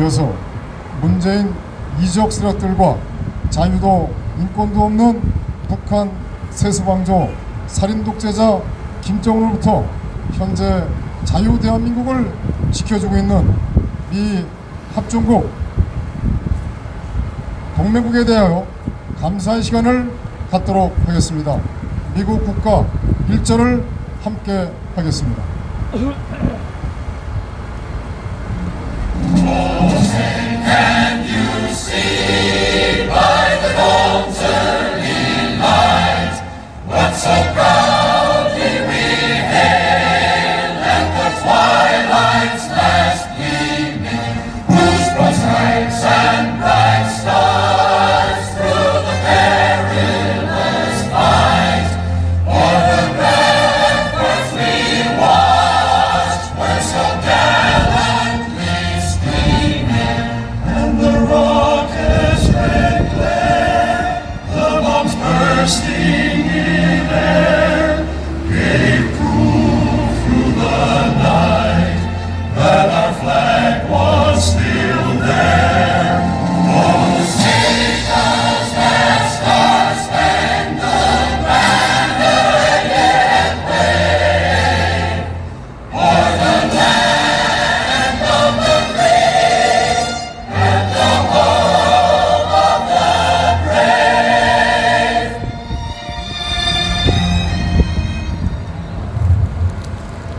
이어서 문재인 이적 세력들과 자유도 인권도 없는 북한 세수방조 살인 독재자 김정은으로부터 현재 자유 대한민국을 지켜주고 있는 미 합중국 동맹국에 대하여 감사의 시간을 갖도록 하겠습니다. 미국 국가 1절을 함께 하겠습니다.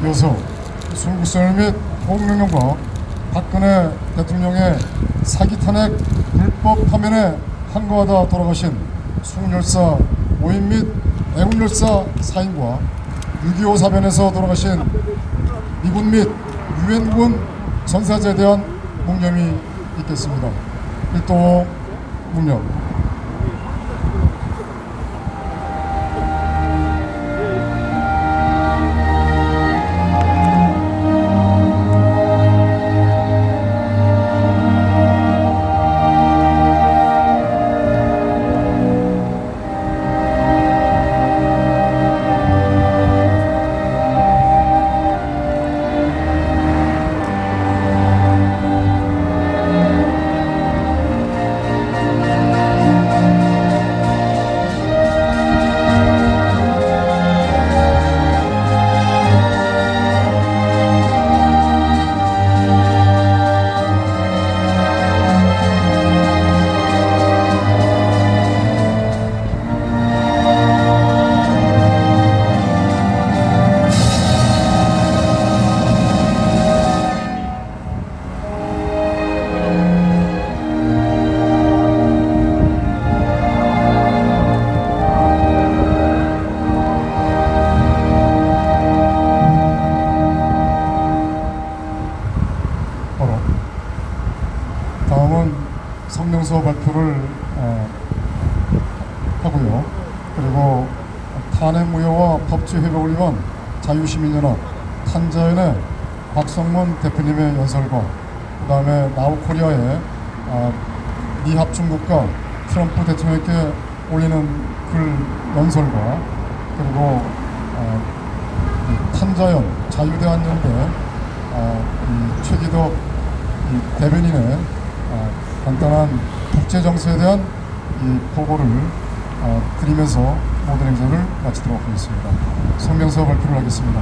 이어서 순국선열 및 호국명령과 박근혜 대통령의 사기 탄핵 불법 파면에 한거하다 돌아가신 숭열사 5인 및 애국열사 4인과 6.25 사변에서 돌아가신 미군 및 유엔군 전사자에 대한 묵념이 있겠습니다. 일동 묵념. 다음은 성명서 발표를 하고요. 그리고 탄핵무효와 법치회복을 위한 자유시민연합 탄자연의 박성문 대표님의 연설과 그 다음에 나우코리아의 미합중국과 트럼프 대통령께 올리는 글 연설과 그리고 탄자연 자유대한연대 최기덕 대변인의 간단한 국제정세에 대한 이 보고를 드리면서 모든 행사를 마치도록 하겠습니다. 성명서 발표를 하겠습니다.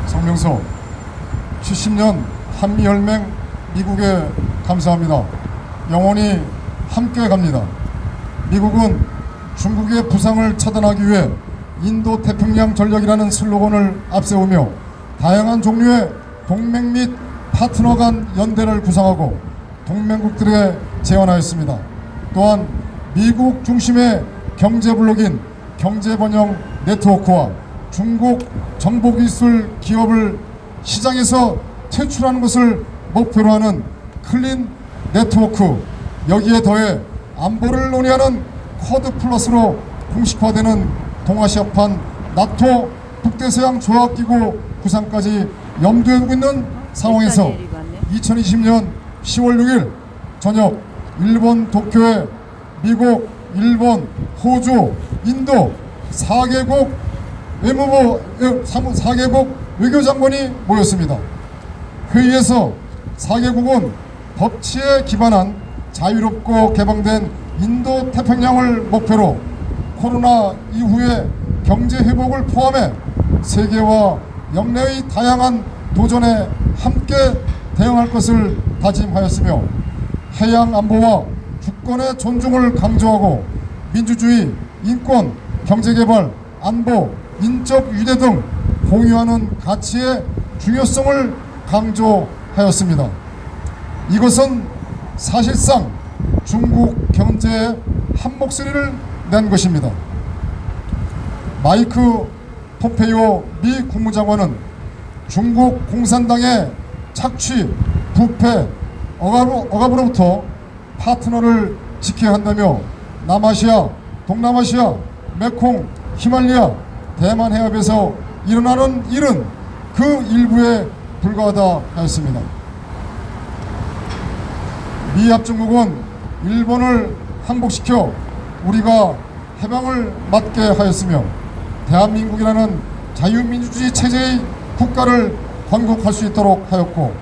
성명서 70년 한미혈맹 미국에 감사합니다. 영원히 함께 갑니다. 미국은 중국의 부상을 차단하기 위해 인도 태평양 전략이라는 슬로건을 앞세우며 다양한 종류의 동맹 및 파트너 간 연대를 구상하고 동맹국들에 제안하였습니다. 또한 미국 중심의 경제블록인 경제번영 네트워크와 중국 정보기술 기업을 시장에서 퇴출하는 것을 목표로 하는 클린 네트워크, 여기에 더해 안보를 논의하는 쿼드 플러스로 공식화되는 동아시아판 나토 북대서양 조약기구 구상까지 염두에 두고 있는 상황에서 2020년 10월 6일 저녁 일본 도쿄에 미국, 일본, 호주, 인도 4개국 외교장관이 모였습니다. 회의에서 4개국은 법치에 기반한 자유롭고 개방된 인도 태평양을 목표로 코로나 이후의 경제 회복을 포함해 세계와 영내의 다양한 도전에 함께 대응할 것을 다짐하였으며 해양 안보와 주권의 존중을 강조하고 민주주의, 인권, 경제개발, 안보, 인적 유대 등 공유하는 가치의 중요성을 강조하였습니다. 이것은 사실상 중국 경제에 한 목소리를 낸 것입니다. 마이크 폼페이오 미 국무장관은 중국 공산당의 착취, 부패, 억압으로부터 파트너를 지켜야 한다며 남아시아, 동남아시아, 메콩, 히말리아, 대만 해협에서 일어나는 일은 그 일부에 불과하다 하였습니다. 미 합중국은 일본을 항복시켜 우리가 해방을 맞게 하였으며 대한민국이라는 자유민주주의 체제의 국가를 건국할 수 있도록 하였고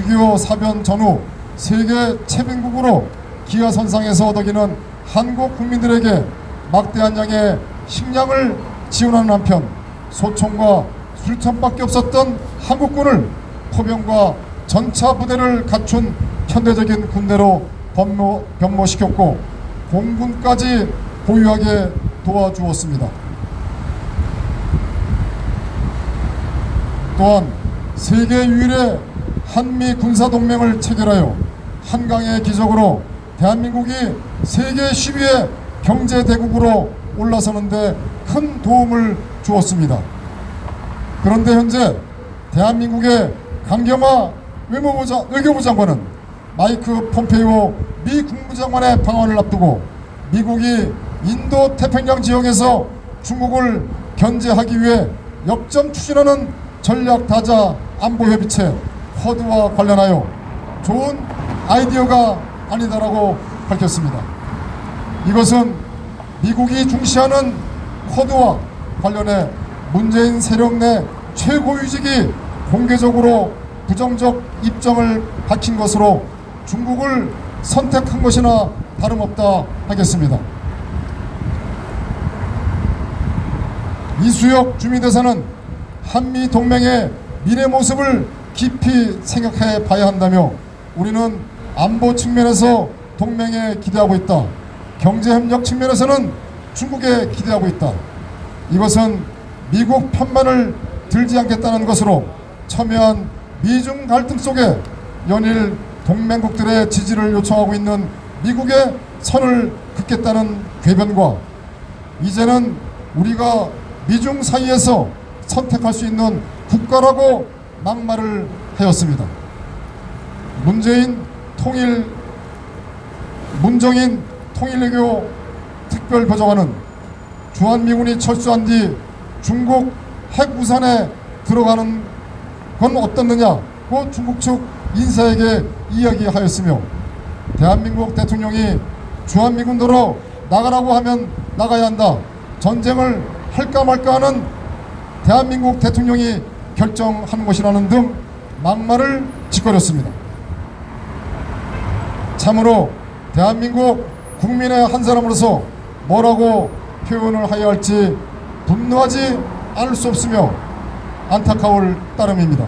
6.25 사변 전후 세계 체민국으로 기아선상에서 어덕이는 한국 국민들에게 막대한 양의 식량을 지원하는 한편 소총과 술탄밖에 없었던 한국군을 포병과 전차 부대를 갖춘 현대적인 군대로 변모시켰고 공군까지 보유하게 도와주었습니다. 또한 세계 유일의 한미 군사동맹을 체결하여 한강의 기적으로 대한민국이 세계 10위의 경제대국으로 올라서는 데 큰 도움을 주었습니다. 그런데 현재 대한민국의 강경화 외교부 장관은 마이크 폼페이오 미 국무장관의 방한을 앞두고 미국이 인도 태평양 지역에서 중국을 견제하기 위해 역점 추진하는 전략다자 안보협의체 쿼드와 관련하여 좋은 아이디어가 아니다라고 밝혔습니다. 이것은 미국이 중시하는 쿼드와 관련해 문재인 세력 내 최고위직이 공개적으로 부정적 입장을 밝힌 것으로 중국을 선택한 것이나 다름없다 하겠습니다. 이수혁 주미대사는 한미 동맹의 미래 모습을 깊이 생각해 봐야 한다며 우리는 안보 측면에서 동맹에 기대하고 있다. 경제협력 측면에서는 중국에 기대하고 있다. 이것은 미국 편만을 들지 않겠다는 것으로 첨예한 미중 갈등 속에 연일 동맹국들의 지지를 요청하고 있는 미국의 선을 긋겠다는 궤변과 이제는 우리가 미중 사이에서 선택할 수 있는 국가라고 막말을 하였습니다. 문정인 통일외교 특별보좌관은 주한미군이 철수한 뒤 중국 핵우산에 들어가는 건 어떻느냐고 중국 측 인사에게 이야기하였으며 대한민국 대통령이 주한미군도로 나가라고 하면 나가야 한다. 전쟁을 할까 말까 하는 대한민국 대통령이 결정하는 것이라는 등 막말을 짓거렸습니다. 참으로 대한민국 국민의 한 사람으로서 뭐라고 표현을 하여야 할지 분노하지 않을 수 없으며 안타까울 따름입니다.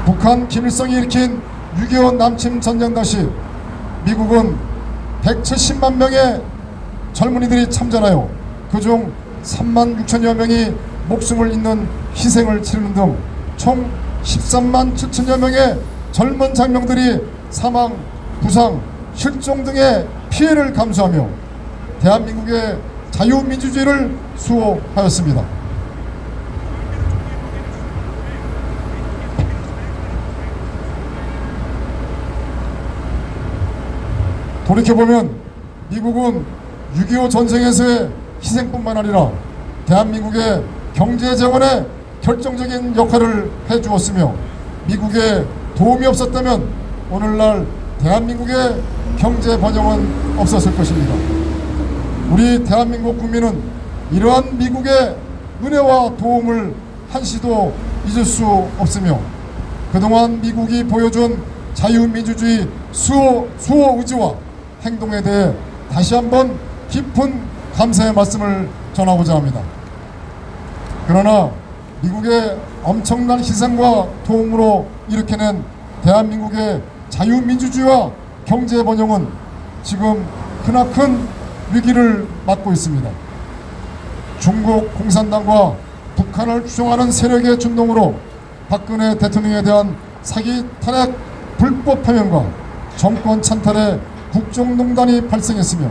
북한 김일성이 일으킨 6.25 남침 전쟁 당시 미국은 170만 명의 젊은이들이 참전하여 그중 3만 6천여 명이 목숨을 잃는 희생을 치르는 등 총 13만 7천여 명의 젊은 장병들이 사망, 부상, 실종 등의 피해를 감수하며 대한민국의 자유민주주의를 수호하였습니다. 돌이켜보면 미국은 6.25 전쟁에서의 희생뿐만 아니라 대한민국의 경제 재건에 결정적인 역할을 해주었으며 미국의 도움이 없었다면 오늘날 대한민국의 경제 번영은 없었을 것입니다. 우리 대한민국 국민은 이러한 미국의 은혜와 도움을 한시도 잊을 수 없으며 그동안 미국이 보여준 자유민주주의 수호 의지와 행동에 대해 다시 한번 깊은 감사의 말씀을 전하고자 합니다. 그러나 미국의 엄청난 희생과 도움으로 일으켜낸 대한민국의 자유민주주의와 경제 번영은 지금 크나큰 위기를 맞고 있습니다. 중국 공산당과 북한을 추종하는 세력의 준동으로 박근혜 대통령에 대한 사기 탄핵 불법 파면과 정권 찬탈의 국정농단이 발생했으며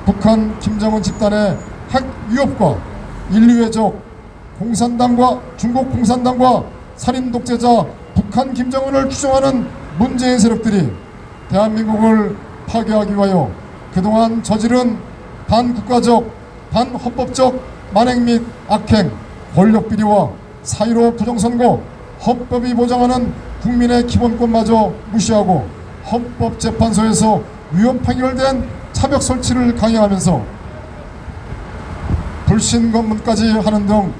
북한 김정은 집단의 핵 위협과 인류애적 공산당과 중국 공산당과 살인 독재자 북한 김정은을 추종하는 문재인 세력들이 대한민국을 파괴하기 위하여 그동안 저지른 반국가적, 반헌법적 만행 및 악행, 권력비리와 사이로 부정선거, 헌법이 보장하는 국민의 기본권마저 무시하고 헌법재판소에서 위헌 판결된 차벽 설치를 강행하면서 불신 검문까지 하는 등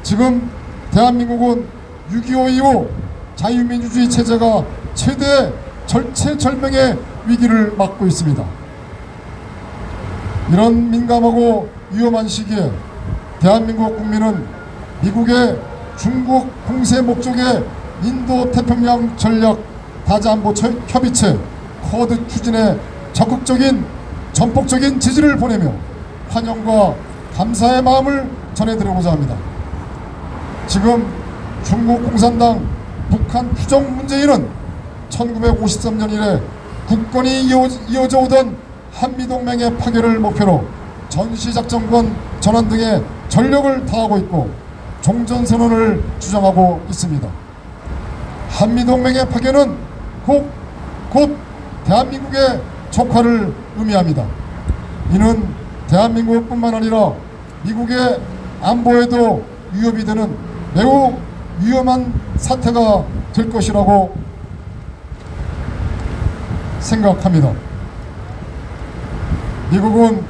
지금 대한민국은 6.25 이후 자유민주주의 체제가 최대 절체절명의 위기를 맞고 있습니다. 이런 민감하고 위험한 시기에 대한민국 국민은 미국의 중국 공세 목적의 인도 태평양 전략 다자안보 협의체 쿼드 추진에 적극적인 전폭적인 지지를 보내며 환영과 감사의 마음을 전해드리고자 합니다. 지금 중국 공산당 북한 추종 문재인은 1953년 이래 굳건히 이어져 오던 한미동맹의 파괴를 목표로 전시작전권 전환 등의 전력을 다하고 있고 종전선언을 주장하고 있습니다. 한미동맹의 파괴는 곧 대한민국의 촉화를 의미합니다. 이는 대한민국뿐만 아니라 미국의 안보에도 위협이 되는 매우 위험한 사태가 될 것이라고 생각합니다. 미국은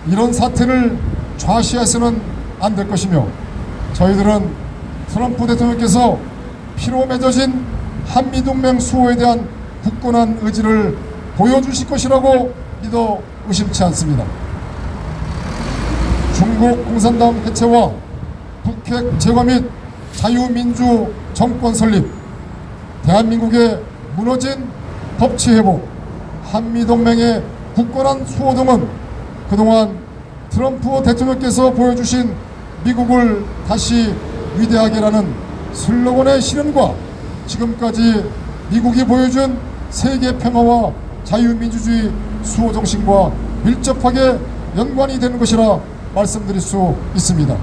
이런 사태를 좌시해서는 안 될 것이며 저희들은 트럼프 대통령께서 피로 맺어진 한미동맹 수호에 대한 굳건한 의지를 보여주실 것이라고 믿어 의심치 않습니다. 중국 공산당 해체와 북핵 제거 및 자유민주 정권 설립, 대한민국의 무너진 법치 회복, 한미동맹의 굳건한 수호 등은 그동안 트럼프 대통령께서 보여주신 미국을 다시 위대하게라는 슬로건의 실현과 지금까지 미국이 보여준 세계 평화와 자유민주주의 수호 정신과 밀접하게 연관이 되는 것이라 말씀드릴 수 있습니다.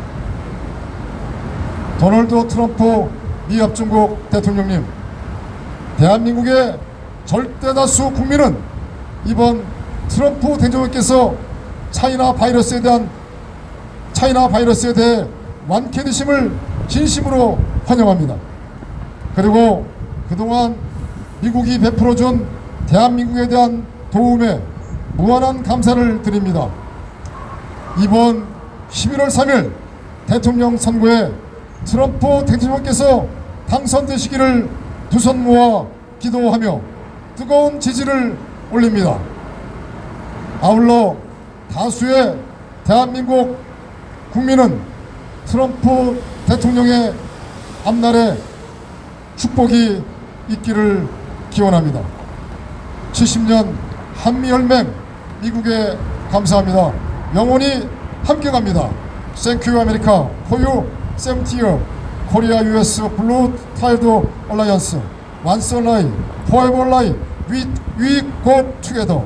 도널드 트럼프 미 합중국 대통령님, 대한민국의 절대다수 국민은 이번 트럼프 대통령께서 차이나 바이러스에 대해 완쾌되심을 진심으로 환영합니다. 그리고 그동안 미국이 베풀어준 대한민국에 대한 도움에 무한한 감사를 드립니다. 이번 11월 3일 대통령 선거에 트럼프 대통령께서 당선되시기를 두 손 모아 기도하며 뜨거운 지지를 올립니다. 아울러 다수의 대한민국 국민은 트럼프 대통령의 앞날에 축복이 있기를 기원합니다. 70년 한미혈맹 미국에 감사합니다. 영원히 함께 갑니다. Thank you, America, for your 70-year Korea US Blue Tide Alliance. Once alive, forever alive, we go together.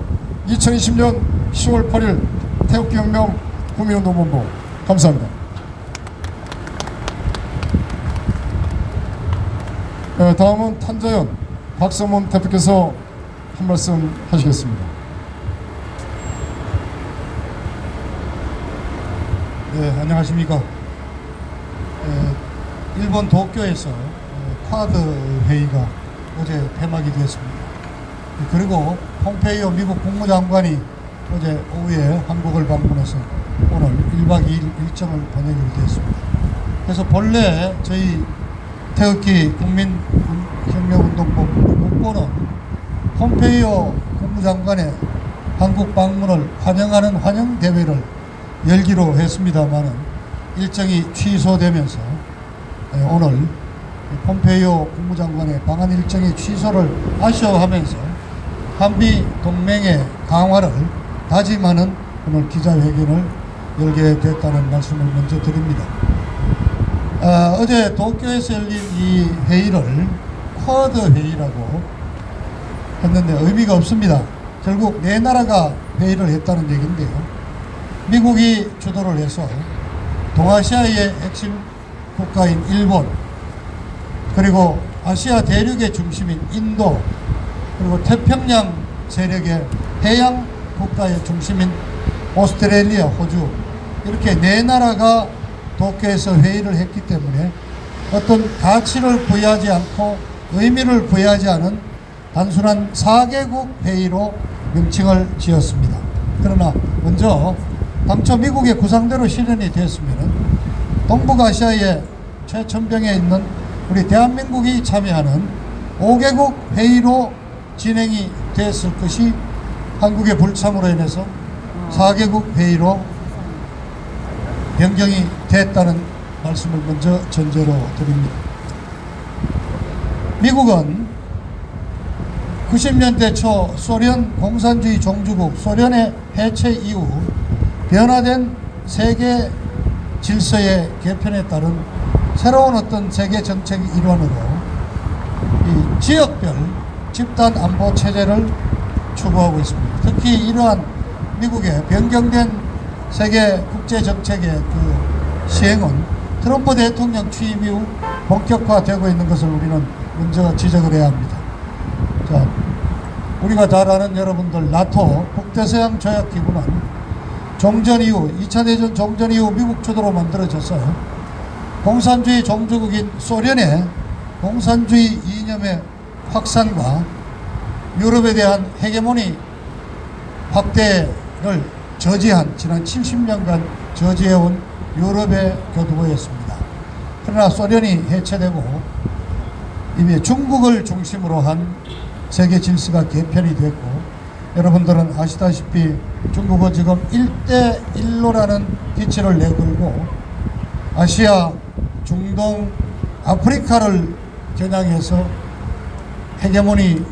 2020년 10월 8일 태극기혁명 국민운동본부. 감사합니다. 다음은 탄자연 박성문 대표께서 한 말씀 하시겠습니다. 네, 안녕하십니까. 일본 도쿄에서 쿼드 회의가 어제 폐막이 되었습니다. 그리고 폼페이오 미국 국무장관이 어제 오후에 한국을 방문해서 오늘 1박 2일 일정을 보내기로 되었습니다. 그래서 본래 저희 태극기 국민혁명운동본 국보는 폼페이오 국무장관의 한국 방문을 환영하는 환영대회를 열기로 했습니다마는 일정이 취소되면서 오늘 폼페이오 국무장관의 방한 일정의 취소를 아쉬워하면서 한미 동맹의 강화를 다짐하는 오늘 기자회견을 열게 됐다는 말씀을 먼저 드립니다. 어제 도쿄에서 열린 이 회의를 쿼드 회의라고 했는데 의미가 없습니다. 결국 네 나라가 회의를 했다는 얘기인데요. 미국이 주도를 해서 동아시아의 핵심 국가인 일본, 그리고 아시아 대륙의 중심인 인도, 그리고 태평양 세력의 해양 국가의 중심인 오스트레일리아, 호주, 이렇게 네 나라가 도쿄에서 회의를 했기 때문에 어떤 가치를 부여하지 않고 의미를 부여하지 않은 단순한 4개국 회의로 명칭을 지었습니다. 그러나 먼저 당초 미국의 구상대로 실현이 되었으면 동북아시아의 최천병에 있는 우리 대한민국이 참여하는 5개국 회의로 진행이 됐을 것이 한국의 불참으로 인해서 4개국 회의로 변경이 됐다는 말씀을 먼저 전제로 드립니다. 미국은 90년대 초 소련 공산주의 종주국 소련의 해체 이후 변화된 세계 질서의 개편에 따른 새로운 어떤 세계 정책의 일환으로 이 지역별 집단 안보 체제를 추구하고 있습니다. 특히 이러한 미국의 변경된 세계 국제 정책의 그 시행은 트럼프 대통령 취임 이후 본격화되고 있는 것을 우리는 먼저 지적을 해야 합니다. 자, 우리가 잘 아는 여러분들 나토 북대서양 조약기구는 종전 이후 2차 대전 종전 이후 미국 주도로 만들어져서 공산주의 종주국인 소련의 공산주의 이념의 확산과 유럽에 대한 헤게모니 확대를 저지한 지난 70년간 저지해온 유럽의 교두보였습니다. 그러나 소련이 해체되고 이미 중국을 중심으로 한 세계 질서가 개편이 됐고, 여러분들은 아시다시피 중국은 지금 1대1로라는 기치를 내걸고 아시아, 중동, 아프리카를 겨냥해서 헤게모니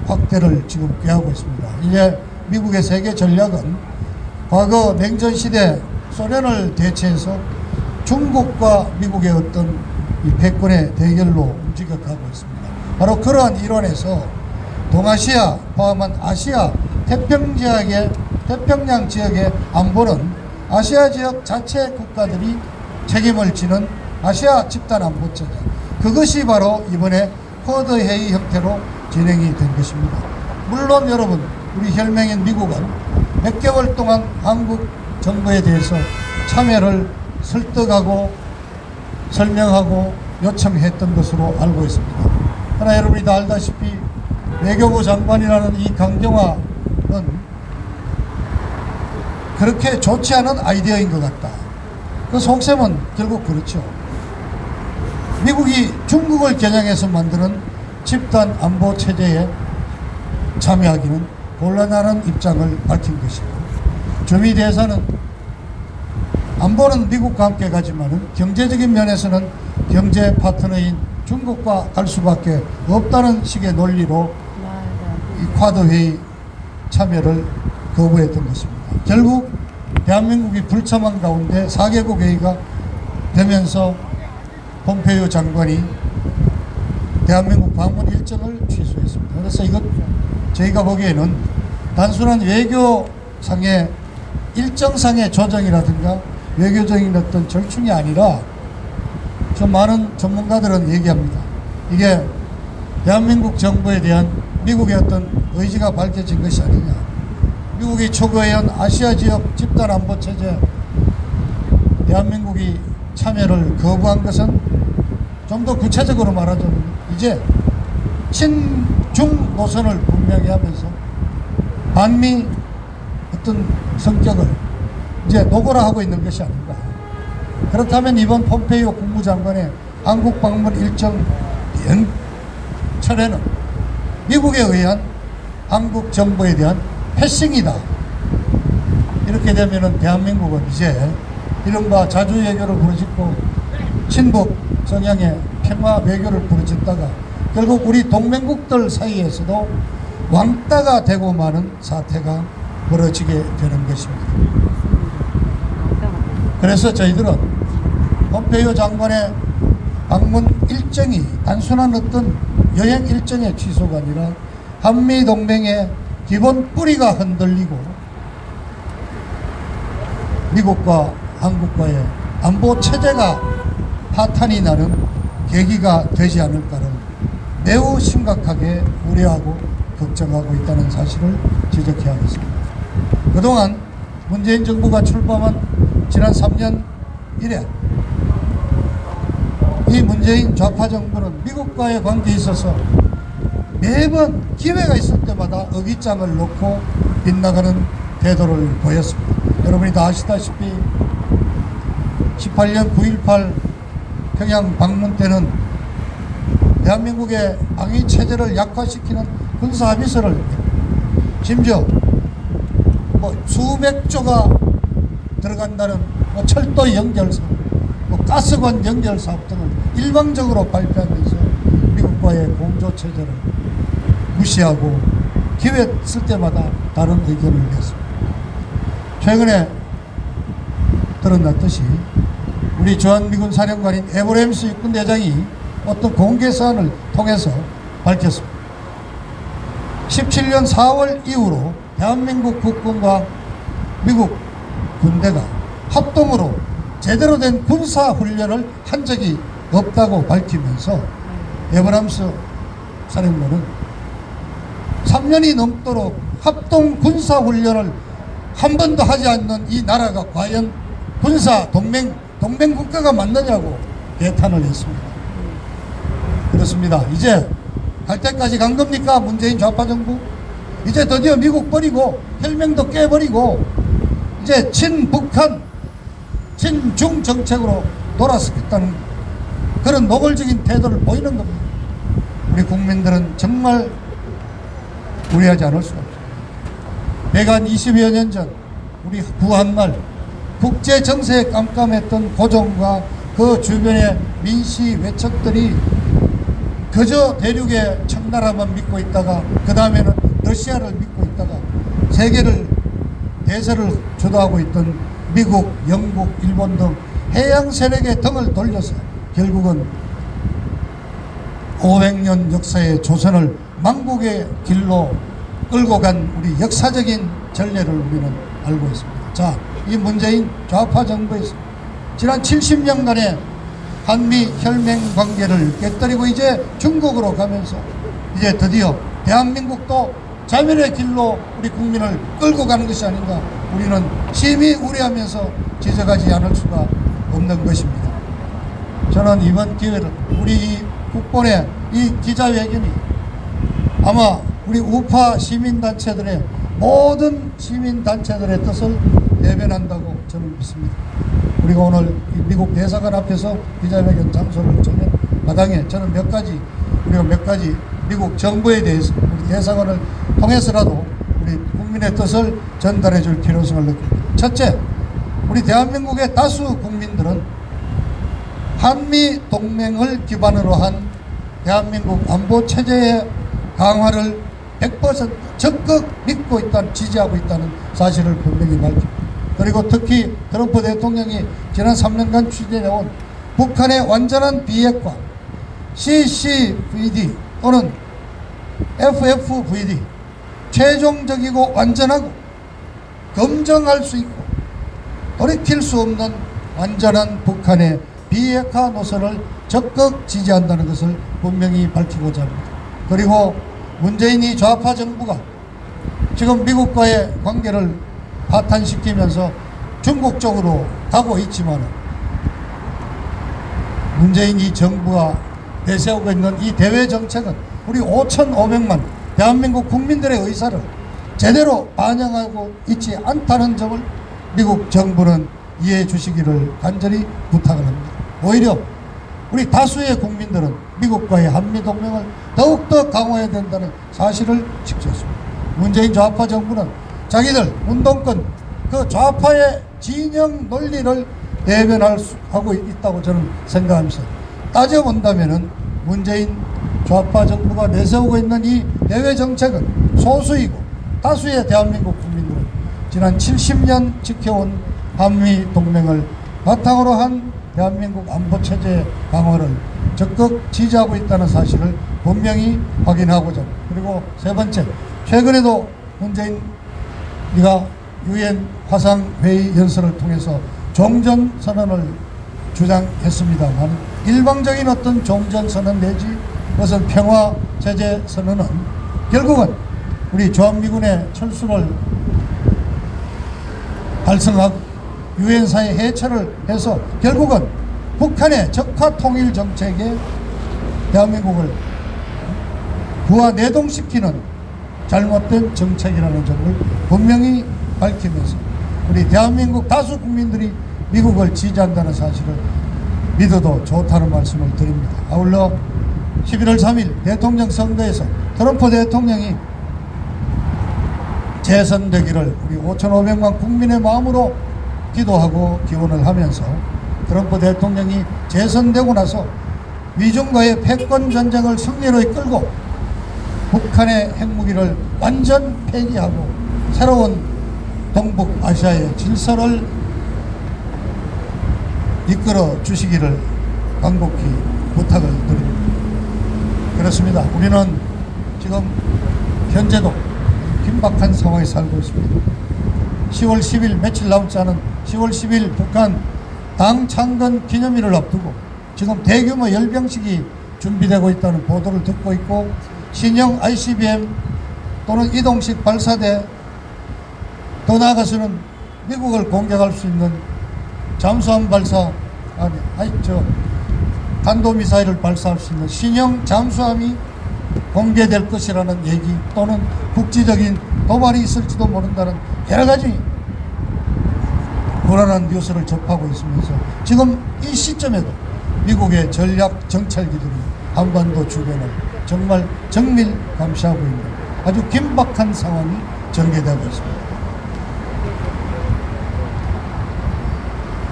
확대를 지금 꾀하고 있습니다. 이제 미국의 세계 전략은 과거 냉전시대 소련을 대체해서 중국과 미국의 어떤 이 패권의 대결로 움직여가고 있습니다. 바로 그러한 일환에서 동아시아 포함한 아시아 태평양 지역의 안보는 아시아 지역 자체 국가들이 책임을 지는 아시아 집단 안보 체제, 그것이 바로 이번에 쿼드 회의 형태로 진행이 된 것입니다. 물론 여러분, 우리 혈맹인 미국은 몇 개월 동안 한국 정부에 대해서 참여를 설득하고 설명하고 요청했던 것으로 알고 있습니다. 그러나 여러분이 다 알다시피 외교부 장관이라는 이 강경화는 그렇게 좋지 않은 아이디어인 것 같다. 그 속셈은 결국 그렇죠. 미국이 중국을 겨냥해서 만드는 집단 안보 체제에 참여하기는 곤란하는 입장을 밝힌 것이고, 주미 대사는 안보는 미국과 함께 가지만은 경제적인 면에서는 경제 파트너인 중국과 갈 수밖에 없다는 식의 논리로 이 쿼드 회의 참여를 거부했던 것입니다. 결국 대한민국이 불참한 가운데 4개국 회의가 되면서 폼페이오 장관이 대한민국 방문 일정을 취소했습니다. 그래서 이것 저희가 보기에는 단순한 외교상의 일정상의 조정이라든가 외교적인 어떤 절충이 아니라, 좀 많은 전문가들은 얘기합니다. 이게 대한민국 정부에 대한 미국의 어떤 의지가 밝혀진 것이 아니냐. 미국이 초거해온 아시아 지역 집단 안보 체제 대한민국이 참여를 거부한 것은 좀 더 구체적으로 말하자면 이제 친중 노선을 분명히 하면서 반미 어떤 성격을 이제 노골화하고 있는 것이 아닌가. 그렇다면 이번 폼페이오 국무장관의 한국 방문 일정 연철에는 미국에 의한 한국 정부에 대한 패싱이다. 이렇게 되면은 대한민국은 이제 이른바 자주 외교를 부르짖고 친북 성향의 평화 외교를 부르짖다가 결국 우리 동맹국들 사이에서도 왕따가 되고 마는 사태가 벌어지게 되는 것입니다. 그래서 저희들은 폼페이오 장관의 방문 일정이 단순한 어떤 여행 일정의 취소가 아니라 한미동맹의 기본 뿌리가 흔들리고 미국과 한국과의 안보 체제가 파탄이 나는 계기가 되지 않을까를 매우 심각하게 우려하고 걱정하고 있다는 사실을 지적해야 하겠습니다. 그동안 문재인 정부가 출범한 지난 3년 이래 이 문재인 좌파 정부는 미국과의 관계에 있어서 매번 기회가 있을 때마다 어깃장을 놓고 빗나가는 태도를 보였습니다. 여러분이 다 아시다시피 18년 9.18 평양 방문 때는 대한민국의 방위 체제를 약화시키는 군사 합의서를 심지어 수백 조가 들어간다는 철도 연결사업, 가스관 연결사업 등을 일방적으로 발표하면서 미국과의 공조 체제를 무시하고 기회 쓸 때마다 다른 의견을 냈습니다. 최근에 드러났듯이 우리 주한미군 사령관인 에브레임스 육군대장이 어떤 공개사안을 통해서 밝혔습니다. 17년 4월 이후로 대한민국 국군과 미국 군대가 합동으로 제대로 된 군사훈련을 한 적이 없다고 밝히면서 에브람스 사령관은 3년이 넘도록 합동 군사훈련을 한 번도 하지 않는 이 나라가 과연 군사 동맹 국가가 맞느냐고 개탄을 했습니다. 그렇습니다. 이제 갈 때까지 간 겁니까? 문재인 좌파 정부? 이제 드디어 미국 버리고 혈맹도 깨버리고 이제 친북한 친중 정책으로 돌아서겠다는 그런 노골적인 태도를 보이는 겁니다. 우리 국민들은 정말 우려하지 않을 수가 없습니다. 배간 20여 년 전 우리 구한말 국제 정세에 깜깜했던 고종과 그 주변의 민시 외척들이 그저 대륙의 청나라만 믿고 있다가 그 다음에는 러시아를 믿고 있다가 세계를 대세를 주도하고 있던 미국, 영국, 일본 등 해양 세력의 등을 돌려서 결국은 500년 역사의 조선을 망국의 길로 끌고 간 우리 역사적인 전례를 우리는 알고 있습니다. 자, 이 문재인 좌파 정부에서 지난 70년간의 한미 혈맹 관계를 깨뜨리고 이제 중국으로 가면서 이제 드디어 대한민국도 자멸의 길로 우리 국민을 끌고 가는 것이 아닌가 우리는 심히 우려하면서 지적하지 않을 수가 없는 것입니다. 저는 이번 기회를 우리 이 국본의 이 기자회견이 아마 우리 우파 시민단체들의 모든 시민단체들의 뜻을 대변한다고 저는 믿습니다. 우리가 오늘 미국 대사관 앞에서 기자회견 장소를 정한 마당에 저는 우리가 몇 가지 미국 정부에 대해서 우리 대사관을 통해서라도 우리 국민의 뜻을 전달해 줄 필요성을 느낍니다. 첫째, 우리 대한민국의 다수 국민들은 한미 동맹을 기반으로 한 대한민국 안보 체제의 강화를 100% 적극 믿고 있다는, 지지하고 있다는 사실을 분명히 밝힙니다. 그리고 특히 트럼프 대통령이 지난 3년간 추진해온 북한의 완전한 비핵화 CCVD 또는 FFVD 최종적이고 완전하고 검증할 수 있고 돌이킬 수 없는 완전한 북한의 비핵화 노선을 적극 지지한다는 것을 분명히 밝히고자 합니다. 그리고 문재인이 좌파 정부가 지금 미국과의 관계를 파탄시키면서 중국 쪽으로 가고 있지만 문재인 이 정부가 내세우고 있는 이 대외 정책은 우리 5,500만 대한민국 국민들의 의사를 제대로 반영하고 있지 않다는 점을 미국 정부는 이해해 주시기를 간절히 부탁을 합니다. 오히려 우리 다수의 국민들은 미국과의 한미동맹을 더욱더 강화해야 된다는 사실을 직시했습니다. 문재인 좌파 정부는 자기들 운동권 그 좌파의 진영 논리를 대변하고 있다고 저는 생각하면서 따져본다면은 문재인 좌파 정부가 내세우고 있는 이 대외 정책은 소수이고 다수의 대한민국 국민들은 지난 70년 지켜온 한미 동맹을 바탕으로 한 대한민국 안보 체제 강화를 적극 지지하고 있다는 사실을 분명히 확인하고자. 그리고 세 번째, 최근에도 문재인 네가 유엔 화상 회의 연설을 통해서 종전 선언을 주장했습니다만 일방적인 어떤 종전 선언 내지 무슨 평화 체제 선언은 결국은 우리 주한미군의 철수를 달성하고 유엔사의 해체를 해서 결국은 북한의 적화 통일 정책에 대한민국을 부하 내동시키는 잘못된 정책이라는 점을 분명히 밝히면서 우리 대한민국 다수 국민들이 미국을 지지한다는 사실을 믿어도 좋다는 말씀을 드립니다. 아울러 11월 3일 대통령 선거에서 트럼프 대통령이 재선되기를 우리 5,500만 국민의 마음으로 기도하고 기원을 하면서 트럼프 대통령이 재선되고 나서 미중과의 패권 전쟁을 승리로 이끌고 북한의 핵무기를 완전 폐기하고 새로운 동북아시아의 질서를 이끌어 주시기를 간곡히 부탁을 드립니다. 그렇습니다. 우리는 지금 현재도 긴박한 상황에 살고 있습니다. 10월 10일 며칠 남지 않은 10월 10일 북한 당 창건 기념일을 앞두고 지금 대규모 열병식이 준비되고 있다는 보도를 듣고 있고 신형 ICBM 또는 이동식 발사대 더 나아가서는 미국을 공격할 수 있는 잠수함 발사 탄도미사일을 발사할 수 있는 신형 잠수함이 공개될 것이라는 얘기 또는 국지적인 도발이 있을지도 모른다는 여러 가지 불안한 뉴스를 접하고 있으면서 지금 이 시점에도 미국의 전략 정찰기들이 한반도 주변을 정말 정밀 감시하고 있는 아주 긴박한 상황이 전개되고 있습니다.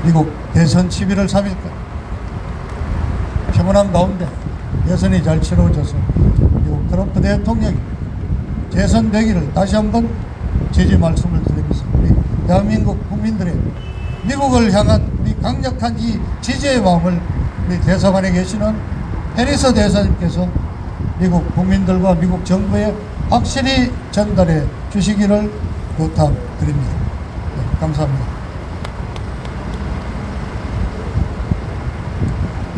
미국 대선 11월 3일까지 평온한 가운데 대선이 잘 치러져서 미국 트럼프 대통령이 재선되기를 다시 한번 지지 말씀을 드리면서 우리 대한민국 국민들의 미국을 향한 우리 강력한 이 지지의 마음을 우리 대사관에 계시는 해리스 대사님께서 미국 국민들과 미국 정부에 확실히 전달해 주시기를 부탁드립니다. 네, 감사합니다.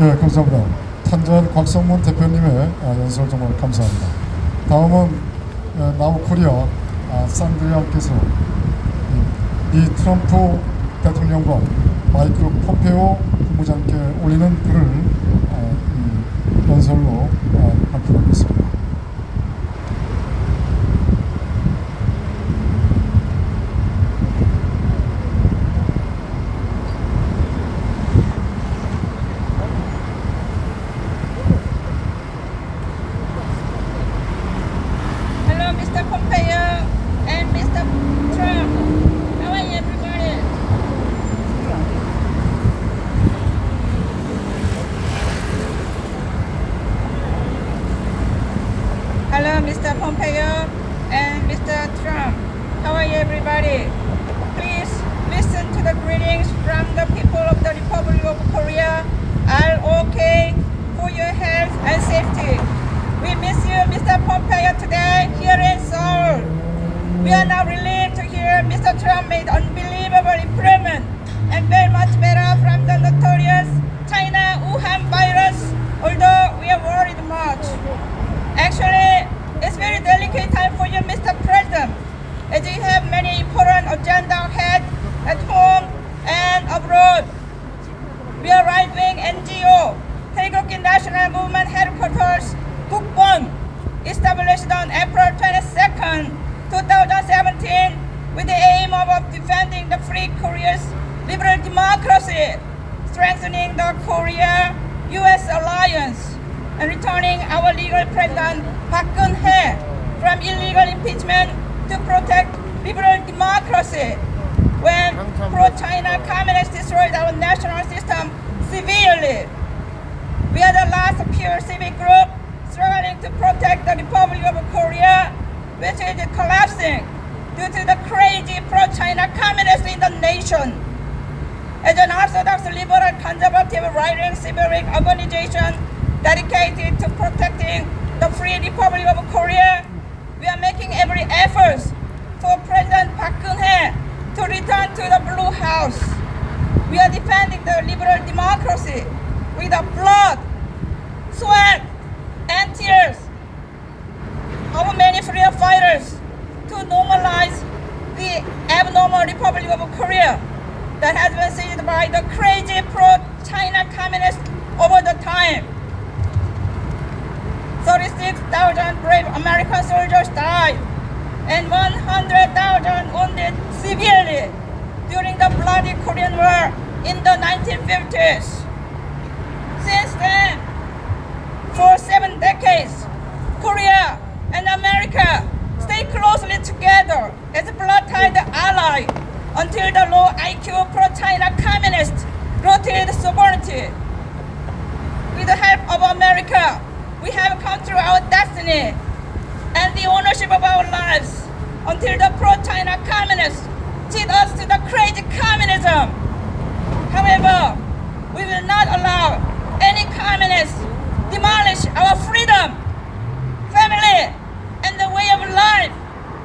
예, 감사합니다. 탄전 곽성문 대표님의 연설 정말 감사합니다. 다음은 나우코리아 산드리아께서 미 트럼프 대통령과 마이크 폼페오 국무장께 올리는 글을 연설로 발표하겠습니다. Hello, Mr. Pompeo and Mr. Trump. How are you, everybody? Hello, Mr. Pompeo and Mr. Trump. How are you, everybody? Please listen to the greetings from the people of the Republic of Korea. All okay for your health and safety. We miss you, Mr. Pompeo, today here in Seoul. We are now relieved to hear Mr. Trump made unbelievable improvement and very much better from the notorious China Wuhan virus, although we are worried much. Actually, it's very delicate time for you, Mr. President, as you have many important agenda ahead at home and abroad. We are right-wing NGO, 태극기 National Movement Headquarters, 국본, established on April 22nd, 2017, with the aim of defending the free Korea's liberal democracy, strengthening the Korea-US alliance, and returning our legal president Park Geun-hye from illegal impeachment to protect liberal democracy when pro-China communists destroyed our national system severely. We are the last pure civic group struggling to protect the Republic of Korea, which is collapsing due to the crazy pro-China communists in the nation. As an Orthodox liberal conservative right-wing civic organization dedicated to protecting the free Republic of Korea, we are making every effort for President Park Geun-hye to return to the Blue House. We are defending the liberal democracy with the blood, sweat, and tears of many freedom fighters to normalize the abnormal Republic of Korea that has been seized by the crazy pro-China communists over the time. 36,000 brave American soldiers died and 100,000 wounded severely during the bloody Korean War in the 1950s. Since then, for 7 decades, Korea and America stay closely together as a blood-tied ally until the low IQ pro-China communists rotated sovereignty. With the help of America, we have come through our destiny and the ownership of our lives until the pro-China communists cheat us to the crazy communism. However, we will not allow any communists demolish our freedom, family, and the way of life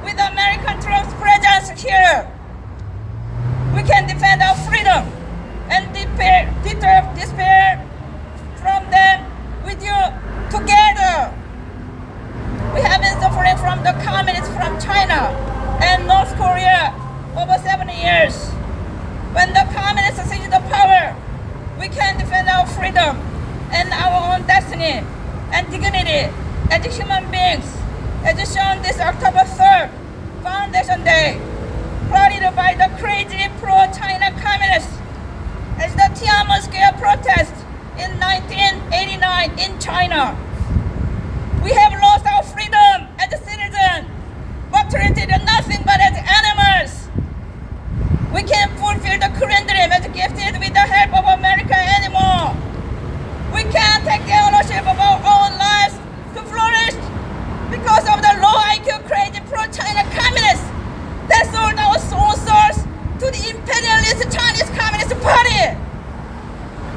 with American troops presence here. We can defend our freedom and deter despair from them with you together. We have been suffering from the communists from China and North Korea over 70 years. When the communists seize the power, we can defend our freedom and our own destiny and dignity as human beings, as shown this October 3rd, Foundation Day, plotted by the crazy pro-China communists as the Tiananmen Square protest in 1989 in China. We have lost our freedom as a citizen, but treated nothing but as animals. We can't fulfill the Korean dream as gifted with the help of America anymore. We can't take the ownership of our own lives to flourish because of the low IQ crazy pro-China communists that sold our own souls to the imperialist Chinese Communist Party.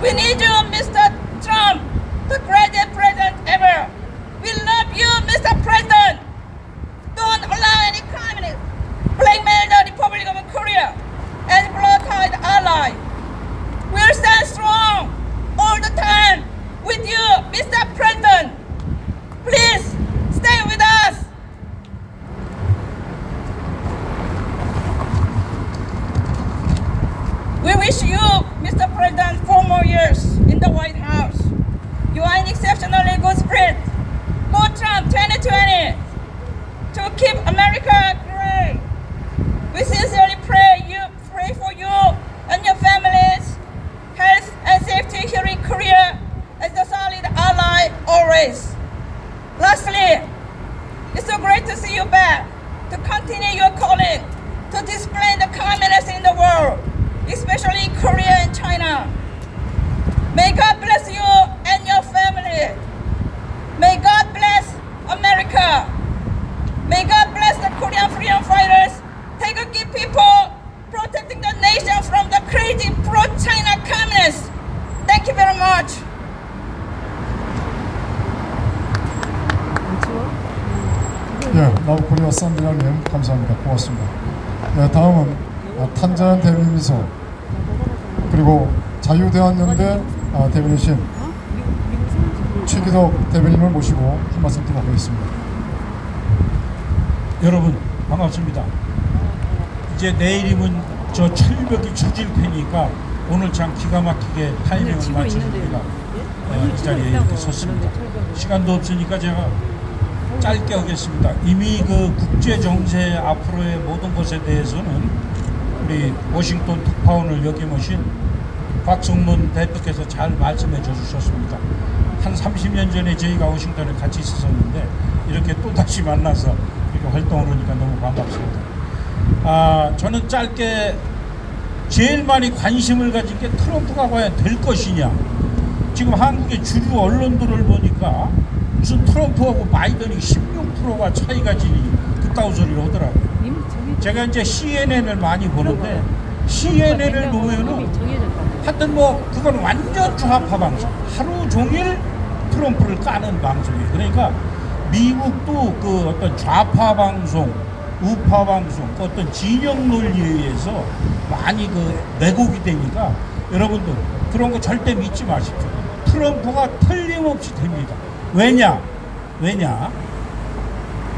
We need you, Mr. Trump, the greatest president ever. We love you, Mr. President. Don't allow any communist blackmail the Republic of Korea as blood-tied ally. We'll stand strong all the time with you, Mr. President. Please stay with us. We wish you, Mr. President, 4 more years in the White House. You are in exceptionally good spirit. Go Trump 2020 to keep America great. We sincerely pray for you and your families, health and safety here in Korea as a solid ally always. Lastly, it's so great to see you back to continue your calling to display the communists in the world, especially Korea and China. May God bless you and your family. May God bless America. May God bless the Korean freedom fighters, Taegukgi people, protecting the nation from the crazy pro-China communists. Thank you very much. 예, 나우코리아 산드라님 감사합니다. 고맙습니다. 예, 다음은 탄자연 대변인이서 그리고 자유대한연대 대변인이신 최기덕 대변인을 모시고 한 말씀 드려보겠습니다. 여러분 반갑습니다. 이제 내일이면 저 철벽이 쳐질 테니까 오늘 참 기가 막히게 타이밍을 맞춰서 우리가 이 자리에 이렇게 섰습니다. 시간도 없으니까 제가 짧게 하겠습니다. 이미 그 국제 정세 앞으로의 모든 것에 대해서는 우리 워싱턴 특파원을 역임하신 곽성문 대표께서 잘 말씀해 주셨습니다. 한 30년 전에 저희가 워싱턴에 같이 있었는데 이렇게 또다시 만나서 이렇게 활동을 하니까 너무 반갑습니다. 저는 짧게 제일 많이 관심을 가진 게 트럼프가 과연 될 것이냐. 지금 한국의 주류 언론들을 보니까 무슨 트럼프하고 바이든이 16%가 차이가 지니 그따위 소리를 하더라고요. 제가 이제 CNN을 많이 보는데 CNN을 보면은 하여튼 뭐 그건 완전 좌파 방송, 하루 종일 트럼프를 까는 방송이에요. 그러니까 미국도 그 어떤 좌파 방송, 우파 방송, 그 어떤 진영 논리에 의해서 많이 그 왜곡이 되니까 여러분들 그런 거 절대 믿지 마십시오. 트럼프가 틀림없이 됩니다. 왜냐?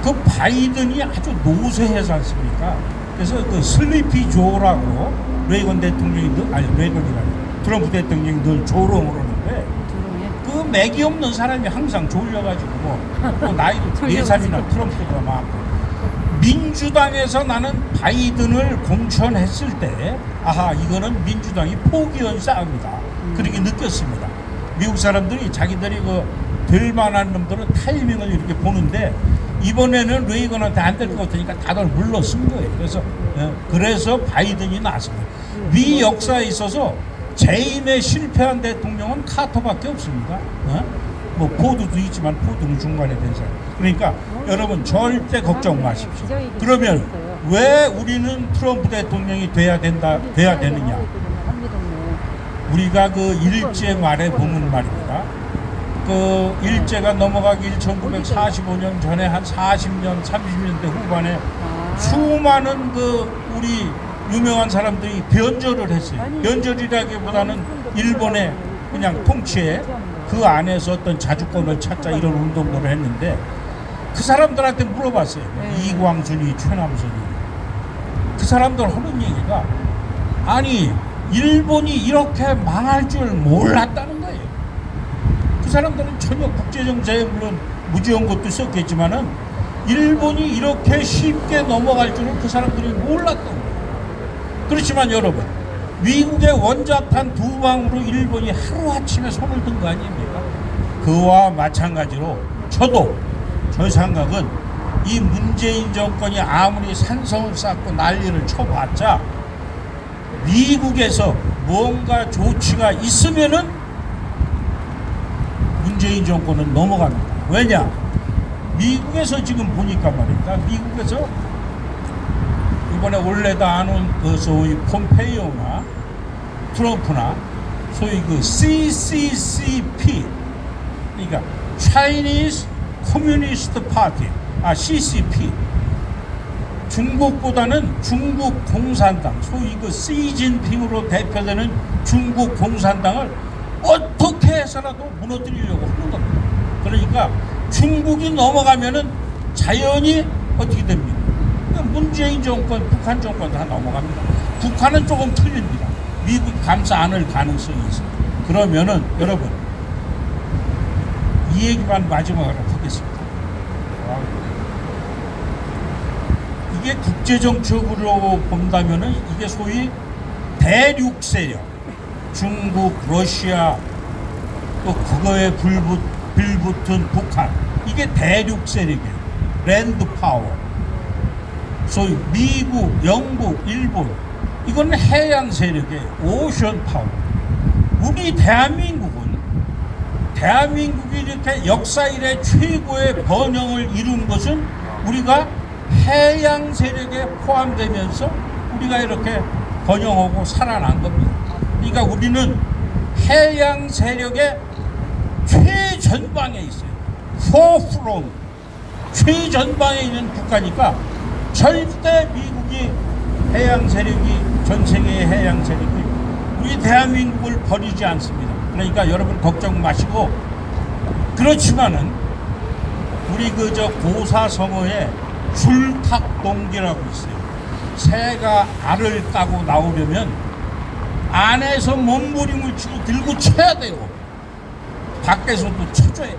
그 바이든이 아주 노쇠해서 않습니까? 그래서 그 슬리피 조라고 레이건 대통령이 트럼프 대통령이 늘 조롱을 하는데 그 맥이 없는 사람이 항상 졸려가지고 뭐 나이도 4살이나 트럼프가 많고 민주당에서 나는 바이든을 공천했을 때 아하 이거는 민주당이 포기한 싸움이다 그렇게 느꼈습니다. 미국 사람들이 자기들이 그 될 만한 놈들은 타이밍을 이렇게 보는데 이번에는 레이건한테 안 될 것 같으니까 다들 물러선 거예요. 그래서 바이든이 나왔습니다. 미 역사에 있어서 재임에 실패한 대통령은 카터밖에 없습니다. 뭐 포드도 있지만 포드는 중간에 된 사람. 그러니까 여러분 절대 걱정 마십시오. 그러면 왜 우리는 트럼프 대통령이 돼야 되느냐? 우리가 그 일제 말에 보면 말입니다. 그 일제가 넘어가기 1945년 전에 한 40년, 30년대 후반에 수많은 그 우리 유명한 사람들이 변절을 했어요. 변절이라기보다는 일본의 그냥 통치에 그 안에서 어떤 자주권을 찾자 이런 운동들을 했는데 그 사람들한테 물어봤어요. 이광순이, 최남선이. 그 사람들 하는 얘기가 아니 일본이 이렇게 망할 줄 몰랐다는 거예요. 그 사람들은 전혀 국제정세에 물론 무지한 것도 있었겠지만은 일본이 이렇게 쉽게 넘어갈 줄은 그 사람들이 몰랐던 거예요. 그렇지만 여러분 미국의 원자탄 2방으로 일본이 하루아침에 손을 든 거 아닙니까? 그와 마찬가지로 저 생각은 이 문재인 정권이 아무리 산성을 쌓고 난리를 쳐봤자 미국에서 뭔가 조치가 있으면은 문재인 정권은 넘어갑니다. 왜냐? 미국에서 지금 보니까 말입니다. 미국에서 이번에 원래다 안 온 그 소위 폼페이오나 트럼프나 소위 그 CCCP 그러니까 Chinese Communist Party CCP 중국보다는 중국 공산당 소위 그 시진핑으로 대표되는 중국 공산당을 어떻게 해서라도 무너뜨리려고 하는 겁니다. 그러니까 중국이 넘어가면은 자연히 어떻게 됩니까? 문재인 정권, 북한 정권 다 넘어갑니다. 북한은 조금 틀립니다. 미국 감싸 안을 가능성이 있어요. 그러면은 여러분 이 얘기만 마지막으로 하겠습니다. 이게 국제정책으로 본다면은 이게 소위 대륙 세력, 중국, 러시아 또 그거에 빌붙은 북한 이게 대륙 세력이에요. 랜드 파워. 소위 미국, 영국, 일본 이건 해양 세력이에요. 오션 파워. 우리 대한민국이 이렇게 역사 이래 최고의 번영을 이룬 것은 우리가 해양 세력에 포함되면서 우리가 이렇게 번영하고 살아난 겁니다. 그러니까 우리는 해양 세력의 최전방에 있어요. forefront. 최전방에 있는 국가니까 절대 미국이 해양 세력이 전 세계의 해양 세력이 우리 대한민국을 버리지 않습니다. 그러니까 여러분 걱정 마시고 그렇지만은 우리 그저 고사성어에 줄탁동기라고 있어요. 새가 알을 까고 나오려면 안에서 몸부림을 치고 들고 쳐야 돼요. 밖에서도 쳐줘야 돼요.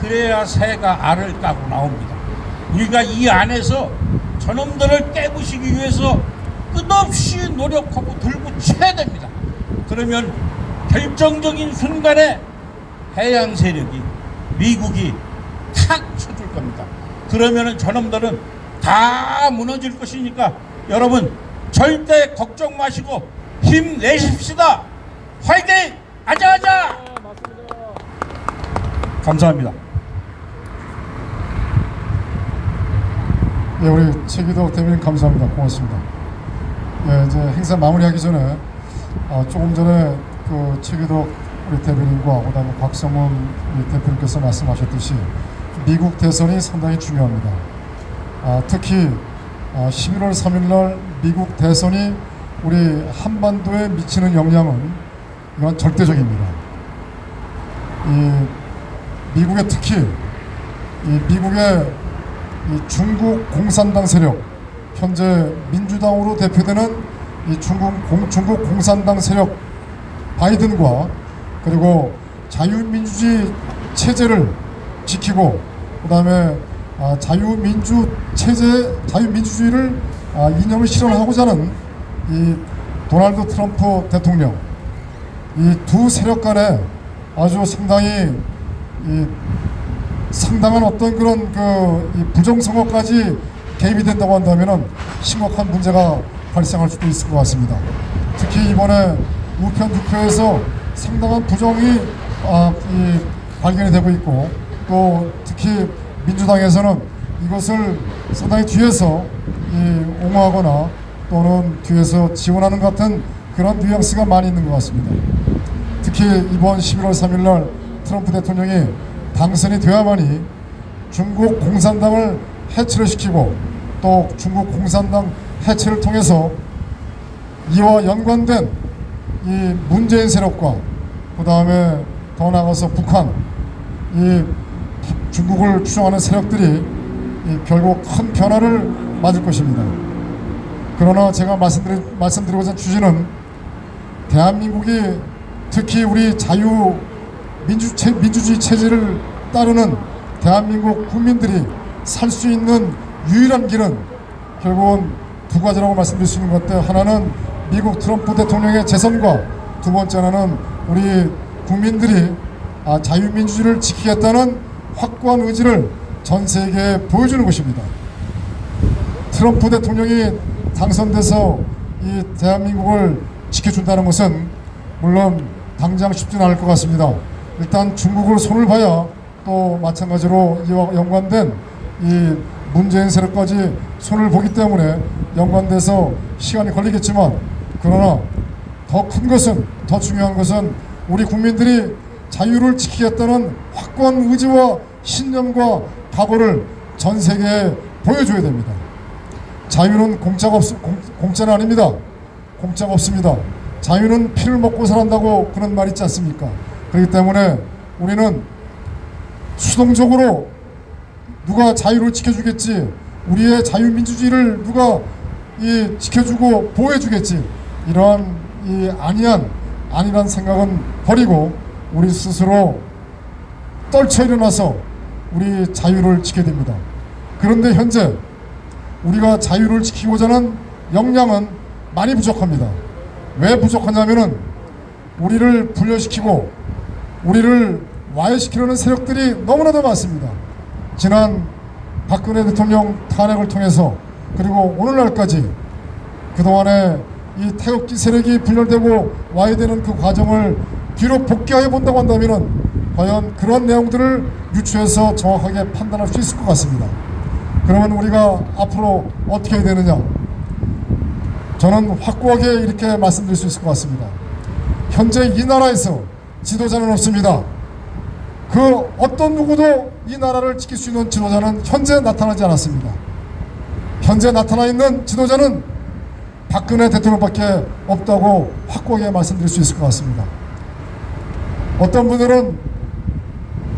그래야 새가 알을 까고 나옵니다. 우리가 이 안에서 저놈들을 깨부시기 위해서 끝없이 노력하고 들고 쳐야 됩니다. 그러면 결정적인 순간에 해양 세력이, 미국이 탁 쳐줄 겁니다. 그러면은 저놈들은 다 무너질 것이니까 여러분 절대 걱정 마시고 힘내십시다. 화이팅! 아자아자! 감사합니다. 예, 우리 최기덕 대변인 감사합니다. 고맙습니다. 예, 이제 행사 마무리하기 전에 조금 전에 그 최기덕 우리 대변인과 그다음에 곽성문 우리 대표님께서 말씀하셨듯이 미국 대선이 상당히 중요합니다. 특히 11월 3일 날 미국 대선이 우리 한반도에 미치는 영향은 이건 절대적입니다. 이 미국의 특히 이 미국의 이 중국 공산당 세력, 현재 민주당으로 대표되는 이 중국 공산당 세력 바이든과 그리고 자유민주주의 체제를 지키고 그다음에 자유민주주의를 이념을 실현하고자 하는 이 도널드 트럼프 대통령, 이 두 세력 간에 아주 상당한 어떤 그런 이 부정선거까지 개입이 된다고 한다면은 심각한 문제가 발생할 수도 있을 것 같습니다. 특히 이번에 우편 투표에서 상당한 부정이 발견이 되고 있고 또 특히 민주당에서는 이것을 상당히 뒤에서 옹호하거나 또는 뒤에서 지원하는 것 같은 그런 뉘앙스가 많이 있는 것 같습니다. 특히 이번 11월 3일 날 트럼프 대통령이 당선이 되어야만이 중국 공산당을 해체를 시키고 또 중국 공산당 해체를 통해서 이와 연관된 이 문재인 세력과 그 다음에 더 나아가서 북한, 이 중국을 추종하는 세력들이 결국 큰 변화를 맞을 것입니다. 그러나 제가 말씀드리고자 하는 취지는 대한민국이 특히 우리 민주주의 체제를 따르는 대한민국 국민들이 살 수 있는 유일한 길은 결국은 두 가지라고 말씀드릴 수 있는 것 같아요. 하나는 미국 트럼프 대통령의 재선과 두 번째 하나는 우리 국민들이 자유민주주의를 지키겠다는 확고한 의지를 전 세계에 보여주는 것입니다. 트럼프 대통령이 당선돼서 이 대한민국을 지켜준다는 것은 물론 당장 쉽지는 않을 것 같습니다. 일단 중국을 손을 봐야 또 마찬가지로 이와 연관된 이 문재인 세력까지 손을 보기 때문에 연관돼서 시간이 걸리겠지만 그러나 더 큰 것은 더 중요한 것은 우리 국민들이 자유를 지키겠다는 확고한 의지와 신념과 각오를 전 세계에 보여줘야 됩니다. 자유는 공짜는 아닙니다. 공짜가 없습니다. 자유는 피를 먹고 살아난다고 그런 말 있지 않습니까? 그렇기 때문에 우리는 수동적으로 누가 자유를 지켜주겠지, 우리의 자유민주주의를 누가 지켜주고 보호해주겠지, 이러한 아니란 생각은 버리고 우리 스스로 떨쳐 일어나서 우리 자유를 지켜야 됩니다. 그런데 현재 우리가 자유를 지키고자 하는 역량은 많이 부족합니다. 왜 부족하냐면은 우리를 분열시키고 우리를 와해시키려는 세력들이 너무나도 많습니다. 지난 박근혜 대통령 탄핵을 통해서 그리고 오늘날까지 그동안에 이 태극기 세력이 분열되고 와해되는 그 과정을 뒤로 복귀하여 본다고 한다면은 과연 그런 내용들을 유추해서 정확하게 판단할 수 있을 것 같습니다. 그러면 우리가 앞으로 어떻게 해야 되느냐? 저는 확고하게 이렇게 말씀드릴 수 있을 것 같습니다. 현재 이 나라에서 지도자는 없습니다. 그 어떤 누구도 이 나라를 지킬 수 있는 지도자는 현재 나타나지 않았습니다. 현재 나타나 있는 지도자는 박근혜 대통령밖에 없다고 확고하게 말씀드릴 수 있을 것 같습니다. 어떤 분들은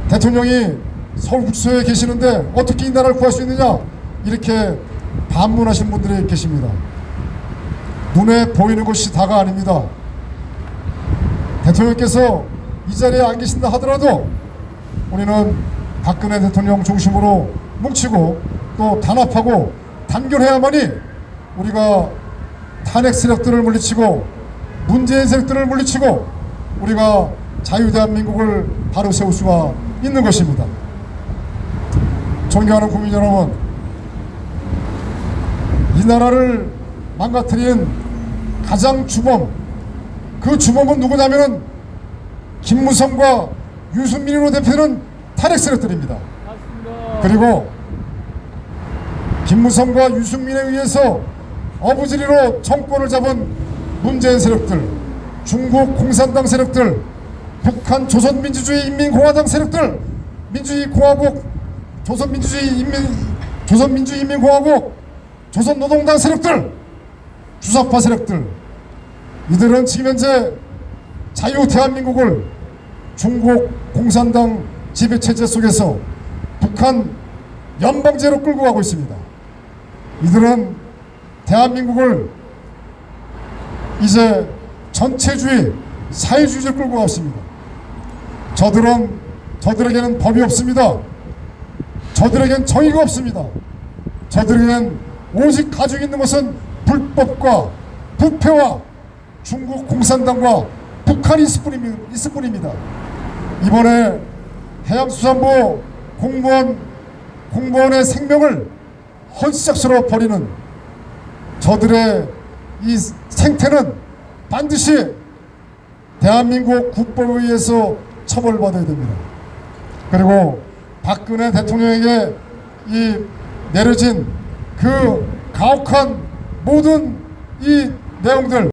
대통령이 서울구치소에 계시는데 어떻게 이 나라를 구할 수 있느냐 이렇게 반문하신 분들이 계십니다. 눈에 보이는 것이 다가 아닙니다. 대통령께서 이 자리에 안 계신다 하더라도 우리는 박근혜 대통령 중심으로 뭉치고 또 단합하고 단결해야만이 우리가 탄핵 세력들을 물리치고 문재인 세력들을 물리치고 우리가 자유대한민국을 바로 세울 수가 있는 것입니다. 존경하는 국민 여러분, 이 나라를 망가뜨린 가장 주범, 그 주범은 누구냐면은 김무성과 유승민으로 대표되는 탄핵 세력들입니다. 그리고 김무성과 유승민에 의해서 어부지리로 정권을 잡은 문재인 세력들, 중국 공산당 세력들, 북한 조선민주주의 인민공화당 세력들, 민주주의공화국, 조선민주주의인민공화국, 조선노동당 세력들, 주사파 세력들, 이들은 지금 현재 자유 대한민국을 중국 공산당 지배체제 속에서 북한 연방제로 끌고 가고 있습니다. 이들은 대한민국을 이제 전체주의, 사회주의를 끌고 가고 있습니다. 저들에게는 법이 없습니다. 저들에겐 정의가 없습니다. 저들에겐 오직 가지고 있는 것은 불법과 부패와 중국 공산당과 북한이 있을 뿐입니다. 이번에 해양수산부 공무원의 생명을 헌시작소로 버리는 저들의 이 생태는 반드시 대한민국 국법에 의해서 처벌받아야 됩니다. 그리고 박근혜 대통령에게 이 내려진 그 가혹한 모든 이 내용들,